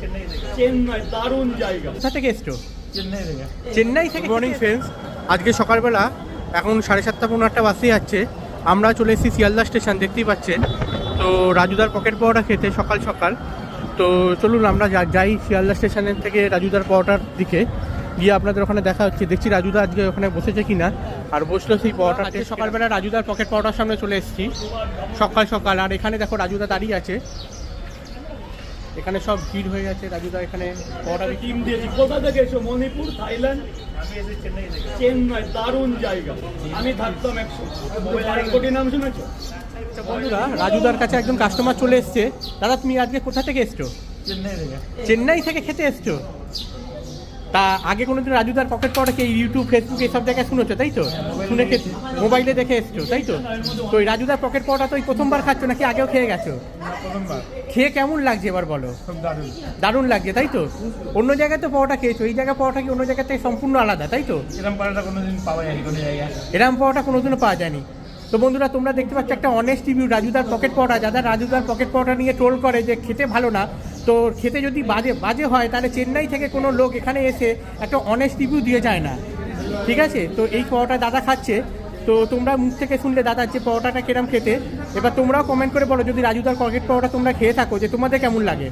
চেন্নাই দারুণ জায়গা। কোথা থেকে এসছো? চেন্নাই থেকে। চেন্নাই থেকে। মর্নিং ফ্রেন্ডস, আজকে সকালবেলা এখন 7:30 পৌনে 8টা বাজতে যাচ্ছে। আমরা চলে এসেছি শিয়ালদা স্টেশন, দেখতেই পাচ্ছেন। তো রাজুদার পকেট পাওয়াটা খেতে সকাল সকাল। তো চলুন আমরা যাই শিয়ালদা স্টেশনের থেকে রাজুদার পাওয়াটার দিকে গিয়ে আপনাদের ওখানে দেখা হচ্ছে। দেখছি রাজুদা আজকে ওখানে বসেছে কিনা, আর বসলো সেই পাওয়াটা। আজকে সকালবেলা রাজুদার পকেট পাওয়াটার সামনে চলে এসেছি সকাল সকাল। আর এখানে দেখো রাজুদা দাঁড়িয়ে আছে, এখানে সব ভিড় হয়ে গেছে। রাজুদা এখানে পাওয়াটা টিম দিয়েছি। কোথা থেকে এসো? মণিপুর, থাইল্যান্ড। আমি এসে চেন্নাই থেকে। চেন্নাই দারুণ জায়গা। আমি থাকতাম 100 কোটি। নাম শুনেছো? বন্ধুরা, রাজুদার কাছে একজন কাস্টমার চলে এসছে। দাদা, তুমি আজকে কোথা থেকে এসছো? চেন্নাই থেকে। চেন্নাই থেকে খেতে এসছো? তা আগে কোনোদিন রাজুদার পকেট পাওয়াটাকে ইউটিউব, ফেসবুক এইসব জায়গায় শুনেছো, তাই তো? শুনে খেতে মোবাইলে দেখে এসছো, তাই তো? তো ওই রাজুদার পকেট পাওয়াটা তো ওই প্রথমবার খাচ্ছ নাকি আগেও খেয়ে গেছো? প্রথমবার। খেয়ে কেমন লাগছে এবার বলো? খুব দারুণ। দারুণ লাগছে, তাই তো? অন্য জায়গায় তো পাওয়াটা খেয়েছো, এই জায়গায় পাওয়াটা কি অন্য জায়গা থেকে সম্পূর্ণ আলাদা, তাই তো? এরকম পাড়াটা কোনোদিন পাওয়া যায়নি কোনো জায়গায়। এরম পাওয়াটা কোনোদিনও পাওয়া যায়নি। তো বন্ধুরা, তোমরা দেখতে পাচ্ছ একটা অনেস্ট রিভিউ রাজুদার পকেট পাওয়াটা। যারা রাজুদার পকেট পাওয়াটা নিয়ে ট্রোল করে যে খেতে ভালো না, তো খেতে যদি বাজে হয়, তাহলে চেন্নাই থেকে কোনো লোক এখানে এসে একটা অনেস্ট রিভিউ দিয়ে যায় না, ঠিক আছে? তো এই পাওয়াটা দাদা খাচ্ছে। তো তোমরা মুখ থেকে শুনলে দাদার যে পাওয়াটাটা কিরম খেতে, এবার তোমরাও কমেন্ট করে বলো যদি রাজুদার পকেট পাওয়াটা তোমরা খেয়ে থাকো যে তোমাদের কেমন লাগে।